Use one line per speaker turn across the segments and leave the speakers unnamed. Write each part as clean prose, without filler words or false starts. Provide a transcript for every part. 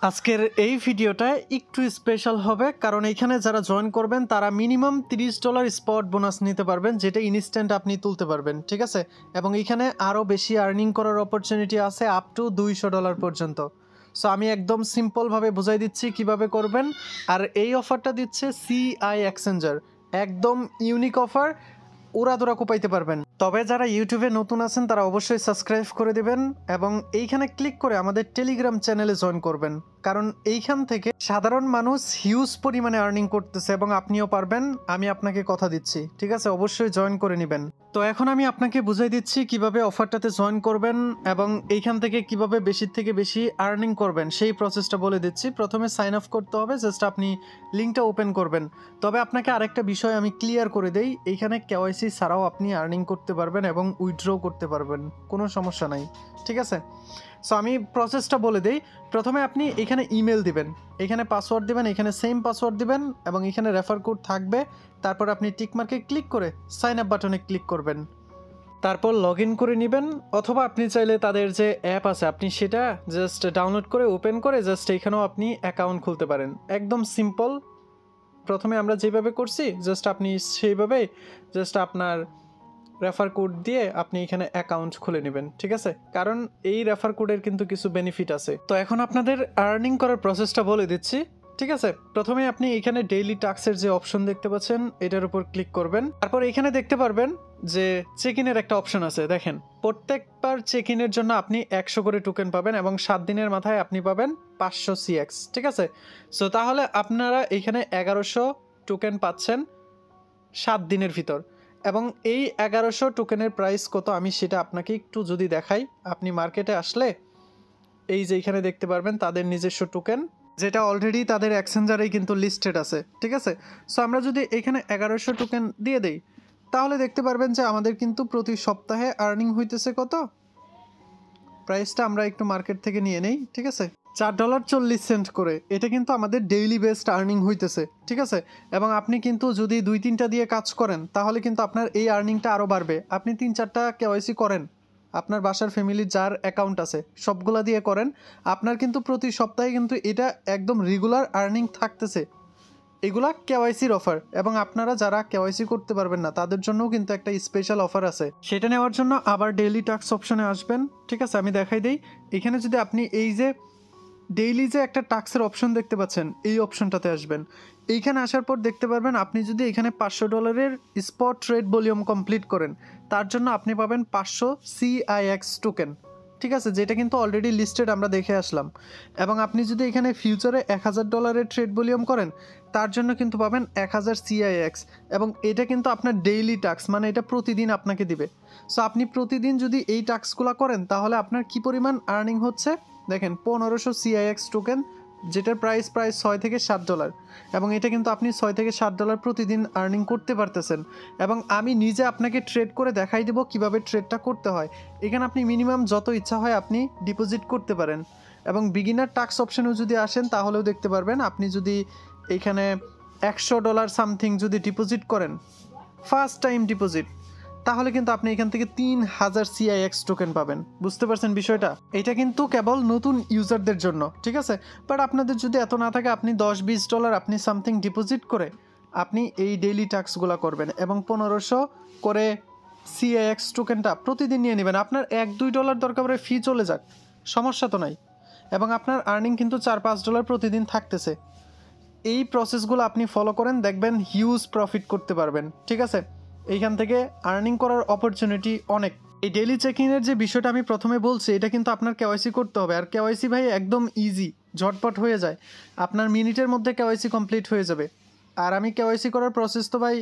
আজকের এই ভিডিওটা একটু স্পেশাল হবে কারণ এখানে যারা জয়েন করবেন তারা মিনিমাম $30 স্পট বোনাস নিতে পারবেন, যেটা ইনস্ট্যান্ট আপনি তুলতে পারবেন, ঠিক আছে। এবং এখানে আরও বেশি আর্নিং করার অপরচুনিটি আছে আপ টু $200 পর্যন্ত। সো আমি একদম সিম্পলভাবে বুঝাই দিচ্ছি কিভাবে করবেন। আর এই অফারটা দিচ্ছে সিআই এক্সচেঞ্জার, একদম ইউনিক অফার, উড়াদুরা কোপাইতে পারবেন। তবে যারা ইউটিউবে নতুন আছেন তারা অবশ্যই সাবস্ক্রাইব করে দিবেন এবং এইখানে ক্লিক করে আমাদের টেলিগ্রাম চ্যানেলে জয়েন করবেন, কারণ এইখান থেকে সাধারণ মানুষ হিউজ পরিমাণে আর্নিং করতেছে এবং আপনিও পারবেন, আমি আপনাকে কথা দিচ্ছি, ঠিক আছে। অবশ্যই জয়েন করে নেবেন। তো এখন আমি আপনাকে বুঝাই দিচ্ছি কিভাবে অফারটাতে জয়েন করবেন এবং এইখান থেকে কিভাবে বেশির থেকে বেশি আর্নিং করবেন সেই প্রসেসটা বলে দিচ্ছি। প্রথমে সাইন আপ করতে হবে, জাস্ট আপনি লিঙ্কটা ওপেন করবেন। তবে আপনাকে আরেকটা বিষয় আমি ক্লিয়ার করে দেই, এইখানে কেওয়াইসি ছাড়াও আপনি আর্নিং করতে পারবেন এবং উইথড্র করতে পারবেন, কোনো সমস্যা নাই, ঠিক আছে। সো আমি প্রসেসটা বলে দিই। প্রথমে আপনি এখানে ইমেল দিবেন, এখানে পাসওয়ার্ড দিবেন, এখানে সেম পাসওয়ার্ড দিবেন এবং এখানে রেফার কোড থাকবে। তারপর আপনি টিকমার্কে ক্লিক করে সাইন আপ বাটনে ক্লিক করবেন, তারপর লগ ইন করে নেবেন। অথবা আপনি চাইলে তাদের যে অ্যাপ আছে আপনি সেটা জাস্ট ডাউনলোড করে ওপেন করে জাস্ট এখানেও আপনি অ্যাকাউন্ট খুলতে পারেন, একদম সিম্পল। প্রথমে আমরা যেভাবে করছি জাস্ট আপনি সেইভাবে জাস্ট আপনার রেফার কোড দিয়ে আপনি এখানে অ্যাকাউন্ট খুলে নেবেন, ঠিক আছে। কারণ এই রেফার কোডের কিন্তু কিছু বেনিফিট আছে। তো এখন আপনাদের আর্নিং করার প্রসেসটা বলে দিচ্ছি, ঠিক আছে। প্রথমে আপনি এখানে ডেইলি টাস্কের যে অপশন দেখতে পাচ্ছেন এটার উপর ক্লিক করবেন। তারপর এখানে দেখতে পারবেন যে চেক ইনের একটা অপশন আছে, দেখেন প্রত্যেকবার চেক ইনের জন্য আপনি 100 করে টোকেন পাবেন এবং 7 দিনের মাথায় আপনি পাবেন 500 CX, ঠিক আছে। সো তাহলে আপনারা এখানে 1100 টোকেন পাচ্ছেন 7 দিনের ভিতর। এবং এই 1100 টোকেনের প্রাইস কত আমি সেটা আপনাকে একটু যদি দেখাই, আপনি মার্কেটে আসলে এই যে এখানে দেখতে পারবেন তাদের নিজস্ব টোকেন, যেটা অলরেডি তাদের এক্সচেঞ্জারেই কিন্তু লিস্টেড আছে, ঠিক আছে। সো আমরা যদি এখানে 1100 টোকেন দিয়ে দেই তাহলে দেখতে পারবেন যে আমাদের কিন্তু প্রতি সপ্তাহে আর্নিং হইতেছে কত, প্রাইসটা আমরা একটু মার্কেট থেকে নিয়ে নেই, ঠিক আছে, $4.40 করে। এটা কিন্তু আমাদের ডেইলি বেসড আর্নিং হইতেছে, ঠিক আছে। এবং আপনি কিন্তু যদি 2-3টা দিয়ে কাজ করেন তাহলে কিন্তু আপনার এই আর্নিংটা আরও বাড়বে। আপনি 3-4টা কেওয়াইসি করেন, আপনার বাসার ফ্যামিলির যার অ্যাকাউন্ট আছে সবগুলা দিয়ে করেন, আপনার কিন্তু প্রতি সপ্তাহে কিন্তু এটা একদম রেগুলার আর্নিং থাকতেছে। এগুলা কেওয়াইসির অফার, এবং আপনারা যারা কেওয়াইসি করতে পারবেন না তাদের জন্যও কিন্তু একটা স্পেশাল অফার আছে। সেটা নেওয়ার জন্য আবার ডেইলি টাস্ক অপশনে আসবেন, ঠিক আছে। আমি দেখাই দিই, এখানে যদি আপনি এই যে ডেইলি যে একটা টাস্কের অপশন দেখতে পাচ্ছেন এই অপশনটাতে আসবেন। এইখানে আসার পর দেখতে পারবেন আপনি যদি এখানে $500 স্পট ট্রেড ভলিউম কমপ্লিট করেন তার জন্য আপনি পাবেন 500 CIX টোকেন, ঠিক আছে, যেটা কিন্তু অলরেডি লিস্টেড আমরা দেখে আসলাম। এবং আপনি যদি এখানে ফিউচারে $1000 ট্রেড ভলিউম করেন তার জন্য কিন্তু পাবেন 1000 CIX। এবং এটা কিন্তু আপনার ডেইলি টাস্ক, মানে এটা প্রতিদিন আপনাকে দিবে। সো আপনি প্রতিদিন যদি এই টাস্কগুলো করেন তাহলে আপনার কি পরিমাণ আর্নিং হচ্ছে দেখেন, 1500 CIX টোকেন, যেটার প্রাইস প্রায় $6 থেকে $7। এবং এটা কিন্তু আপনি $6 থেকে $7 প্রতিদিন আর্নিং করতে পারতেছেন। এবং আমি নিজে আপনাকে ট্রেড করে দেখাই দেবো কিভাবে ট্রেডটা করতে হয়। এখানে আপনি মিনিমাম যত ইচ্ছা হয় আপনি ডিপোজিট করতে পারেন। এবং বিগিনার টাস্ক অপশনেও যদি আসেন তাহলেও দেখতে পারবেন আপনি যদি এখানে $100 সামথিং যদি ডিপোজিট করেন ফার্স্ট টাইম ডিপোজিট, তাহলে কিন্তু আপনি এখান থেকে 3000 CIX টোকেন পাবেন। বুঝতে পারছেন বিষয়টা? এটা কিন্তু কেবল নতুন ইউজারদের জন্য, ঠিক আছে। বাট আপনাদের যদি এত না থাকে আপনি $10-20 আপনি সামথিং ডিপোজিট করে আপনি এই ডেইলি টাস্কগুলো করবেন এবং 1500 করে CIX টোকেনটা প্রতিদিন নিয়ে নেবেন। আপনার $1-2 দরকার পড়ে ফি চলে যাক, সমস্যা তো নাই। এবং আপনার আর্নিং কিন্তু $4-5 প্রতিদিন থাকতেছে। এই প্রসেসগুলো আপনি ফলো করেন, দেখবেন হিউজ প্রফিট করতে পারবেন, ঠিক আছে। এইখান থেকে আর্নিং করার অপরচুনিটি অনেক। এই ডেইলি চেকিংয়ের যে বিষয়টা আমি প্রথমে বলছি এটা কিন্তু আপনার কেওয়াইসি করতে হবে। আর কেওয়াইসি ভাই একদম ইজি, ঝটপট হয়ে যায়, আপনার মিনিটের মধ্যে কেওয়াইসি কমপ্লিট হয়ে যাবে। আর আমি কেওয়াইসি করার প্রসেস তো ভাই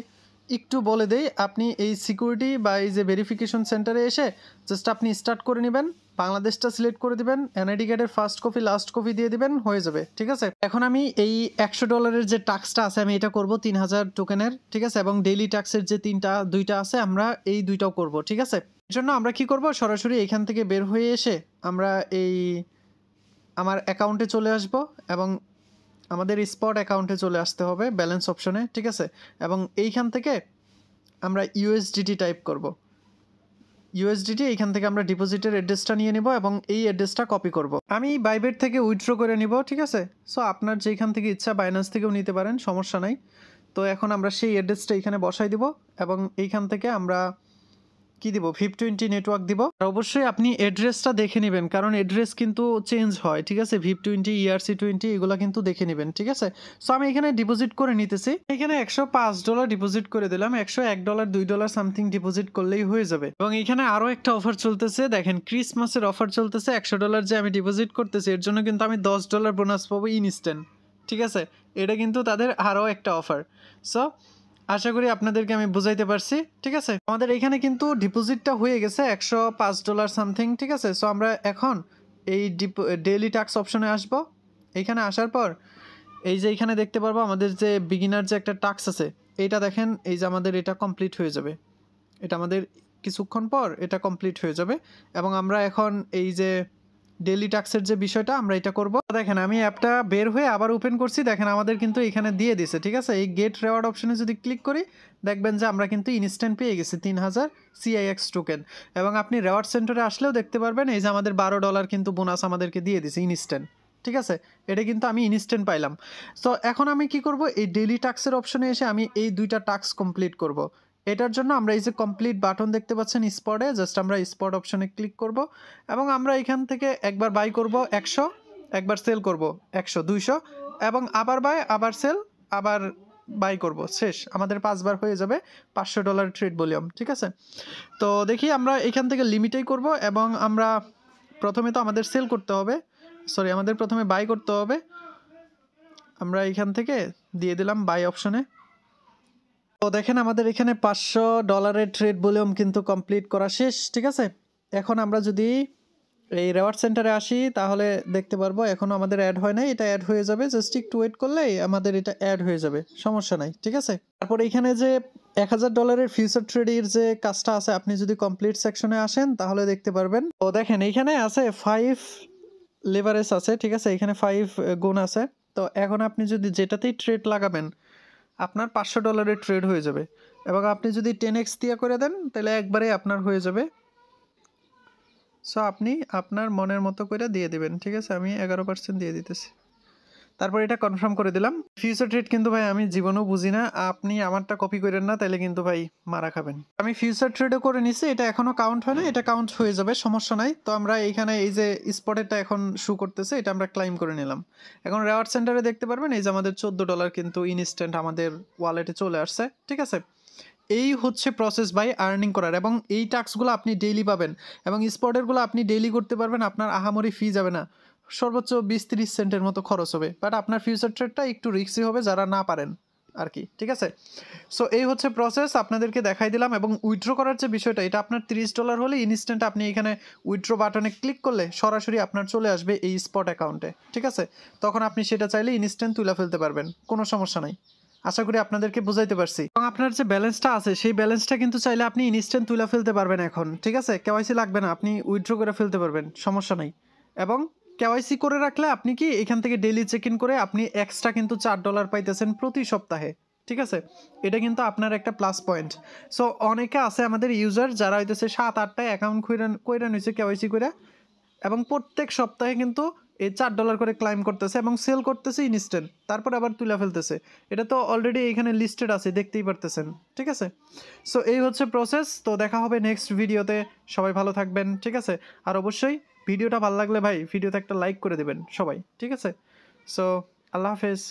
একটু বলে দেই। আপনি এই সিকিউরিটি বা এই যে ভেরিফিকেশন সেন্টারে এসে জাস্ট আপনি স্টার্ট করে নেবেন, বাংলাদেশটা সিলেক্ট করে দিবেন, এনআইডি কার্ডের ফার্স্ট কপি লাস্ট কপি দিয়ে দিবেন, হয়ে যাবে, ঠিক আছে। এখন আমি এই $100 যে টাস্কটা আছে আমি এটা করব 3000 টোকেনের, ঠিক আছে। এবং ডেইলি টাস্কের যে 2টা আছে আমরা এই 2টাও করব, ঠিক আছে। এর জন্য আমরা কি করব, সরাসরি এখান থেকে বের হয়ে এসে আমরা এই আমার অ্যাকাউন্টে চলে আসব এবং আমাদের স্পট অ্যাকাউন্টে চলে আসতে হবে ব্যালেন্স অপশনে, ঠিক আছে। এবং এইখান থেকে আমরা USDT টাইপ করব। ইউএসডিটি এইখান থেকে আমরা ডিপোজিটের অ্যাড্রেসটা নিয়ে নিব এবং এই অ্যাড্রেসটা কপি করব। আমি বাইবেট থেকে উইথড্র করে নিব, ঠিক আছে। সো আপনার যেখান থেকে ইচ্ছা বাইন্যান্স থেকেও নিতে পারেন, সমস্যা নাই। তো এখন আমরা সেই অ্যাড্রেসটা এখানে বসাই দিব এবং এইখান থেকে আমরা কি দিব, VIP20 নেটওয়ার্ক দিব। আর অবশ্যই আপনি অ্যাড্রেসটা দেখে নেবেন, কারণ অ্যাড্রেস কিন্তু চেঞ্জ হয়, ঠিক আছে। VIP20 ERC20 এগুলো কিন্তু দেখে নেবেন, ঠিক আছে। সো আমি এখানে ডিপোজিট করে নিতেছি। এখানে $105 ডিপোজিট করে দিলাম। $101 $2 সামথিং ডিপোজিট করলেই হয়ে যাবে। এবং এখানে আরও একটা অফার চলতেছে, দেখেন ক্রিসমাসের অফার চলতেছে। $100 যে আমি ডিপোজিট করতেছি এর জন্য কিন্তু আমি $10 বোনাস পাবো ইনস্ট্যান্ট, ঠিক আছে। এটা কিন্তু তাদের আরও একটা অফার। সো আশা করি আপনাদেরকে আমি বুঝাইতে পারছি, ঠিক আছে। আমাদের এখানে কিন্তু ডিপোজিটটা হয়ে গেছে $105 সামথিং, ঠিক আছে। সো আমরা এখন এই ডেইলি টাস্ক অপশনে আসব। এইখানে আসার পর এই যে এইখানে দেখতে পারবো আমাদের যে বিগিনার যে একটা টাস্ক আছে, এইটা দেখেন, এই যে আমাদের এটা কমপ্লিট হয়ে যাবে। এটা আমাদের কিছুক্ষণ পর এটা কমপ্লিট হয়ে যাবে এবং আমরা এখন এই যে ডেইলি টাস্কের যে বিষয়টা আমরা এটা করব। দেখেন আমি অ্যাপটা বের হয়ে আবার ওপেন করছি, দেখেন আমাদের কিন্তু এখানে দিয়ে দিছে, ঠিক আছে। এই গেট রেওয়ার্ড অপশনে যদি ক্লিক করি দেখবেন যে আমরা কিন্তু ইনস্ট্যান্ট পেয়ে গেছি 3000 CIX টোকেন। এবং আপনি রেওয়ার্ড সেন্টারে আসলেও দেখতে পারবেন এই যে আমাদের $12 কিন্তু বোনাস আমাদেরকে দিয়ে দিছে ইনস্ট্যান্ট, ঠিক আছে। এটা কিন্তু আমি ইনস্ট্যান্ট পাইলাম। সো এখন আমি কি করব, এই ডেইলি টাস্কের অপশনে এসে আমি এই দুইটা টাস্ক কমপ্লিট করব। এটার জন্য আমরা এই যে কমপ্লিট বাটন দেখতে পাচ্ছেন স্পটে, জাস্ট আমরা স্পট অপশনে ক্লিক করব এবং আমরা এখান থেকে একবার বাই করব 100, একবার সেল করব 100 200 এবং আবার বাই আবার সেল আবার বাই করব, শেষ। আমাদের 5 বার হয়ে যাবে $500 ট্রেড ভলিউম, ঠিক আছে। তো দেখি আমরা এখান থেকে লিমিটেই করব এবং আমরা প্রথমে তো আমাদের সেল করতে হবে, সরি আমাদের প্রথমে বাই করতে হবে। আমরা এখান থেকে দিয়ে দিলাম বাই অপশনে। তো দেখেন আমাদের এখানে $500 ট্রেড ভলিউম কিন্তু কমপ্লিট করা শেষ, ঠিক আছে। এখন আমরা যদি এই রেওয়ার্ড সেন্টারে আসি তাহলে দেখতে পারবো এখনও আমাদের অ্যাড হয় নাই, এটা অ্যাড হয়ে যাবে। জাস্ট একটু ওয়েট করলেই আমাদের এটা অ্যাড হয়ে যাবে, সমস্যা নাই, ঠিক আছে। তারপর এখানে যে $1000 ফিউচার ট্রেডের যে কাজটা আছে, আপনি যদি কমপ্লিট সেকশনে আসেন তাহলে দেখতে পারবেন। তো দেখেন এইখানে আছে 5 লেভারেজ আছে, ঠিক আছে। এখানে 5 গুণ আছে। তো এখন আপনি যদি যেটাতেই ট্রেড লাগাবেন আপনার $500 ট্রেড হয়ে যাবে এবং আপনি যদি 10x দিয়ে করে দেন তাহলে একবারে আপনার হয়ে যাবে। সো আপনি আপনার মনের মতো করে দিয়ে দিবেন, ঠিক আছে। আমি 11% দিয়ে দিতেছি, তারপর এটা কনফার্ম করে দিলাম। ফিউচার ট্রেড কিন্তু ভাই আমি জীবনেও বুঝি না, আপনি আমারটা কপি করেন না, তাহলে কিন্তু ভাই মারা খাবেন। আমি ফিউচার ট্রেডও করে নিছি, এটা এখনও কাউন্ট হয় না, এটা কাউন্ট হয়ে যাবে, সমস্যা নাই। তো আমরা এইখানে এই যে স্পটেরটা এখন শু করতেছে, এটা আমরা ক্লাইম করে নিলাম। এখন রেওয়ার্ড সেন্টারে দেখতে পারবেন এই যে আমাদের $14 কিন্তু ইনস্ট্যান্ট আমাদের ওয়ালেটে চলে আসছে, ঠিক আছে। এই হচ্ছে প্রসেস বাই আর্নিং করার, এবং এই টাস্কগুলো আপনি ডেইলি পাবেন এবং স্পটেরগুলো আপনি ডেইলি করতে পারবেন, আপনার আহামরি ফি যাবে না, সর্বোচ্চ 20-30 সেন্টের মতো খরচ হবে। বাট আপনার ফিউচার ট্রেডটা একটু রিস্কি হবে যারা না পারেন আর কি, ঠিক আছে। সো এই হচ্ছে প্রসেস, আপনাদেরকে দেখাই দিলাম। এবং উইথড্র করার যে বিষয়টা, এটা আপনার $30 হলে ইনস্ট্যান্ট আপনি এখানে উইথড্র বাটনে ক্লিক করলে সরাসরি আপনার চলে আসবে এই স্পট অ্যাকাউন্টে, ঠিক আছে। তখন আপনি সেটা চাইলে ইনস্ট্যান্ট তুলে ফেলতে পারবেন, কোনো সমস্যা নাই। আশা করি আপনাদেরকে বুঝাইতে পারছি। এবং আপনার যে ব্যালেন্সটা আছে সেই ব্যালেন্সটা কিন্তু চাইলে আপনি ইনস্ট্যান্ট তুলে ফেলতে পারবেন এখন, ঠিক আছে। কেওয়াইসি লাগবে না, আপনি উইথড্র করে ফেলতে পারবেন, সমস্যা নাই। এবং কেওয়াইসি করে রাখলে আপনি কি এখান থেকে ডেইলি চেক ইন করে আপনি এক্সট্রা কিন্তু $4 পাইতেছেন প্রতি সপ্তাহে, ঠিক আছে। এটা কিন্তু আপনার একটা প্লাস পয়েন্ট। সো অনেকে আছে আমাদের ইউজার যারা হইতেছে 7-8টা অ্যাকাউন্ট কইরা নিছে কেওয়াইসি করে, এবং প্রত্যেক সপ্তাহে কিন্তু এই $4 করে ক্লাইম করতেছে এবং সেল করতেছে ইনস্ট্যান্ট, তারপর আবার তুলে ফেলতেছে। এটা তো অলরেডি এখানে লিস্টেড আছে, দেখতেই পারতেছেন, ঠিক আছে। সো এই হচ্ছে প্রসেস। তো দেখা হবে নেক্সট ভিডিওতে, সবাই ভালো থাকবেন, ঠিক আছে। আর অবশ্যই ভিডিওটা ভালো লাগলে ভাই ভিডিওতে একটা লাইক করে দেবেন সবাই, ঠিক আছে। সো আল্লাহ হাফেজ।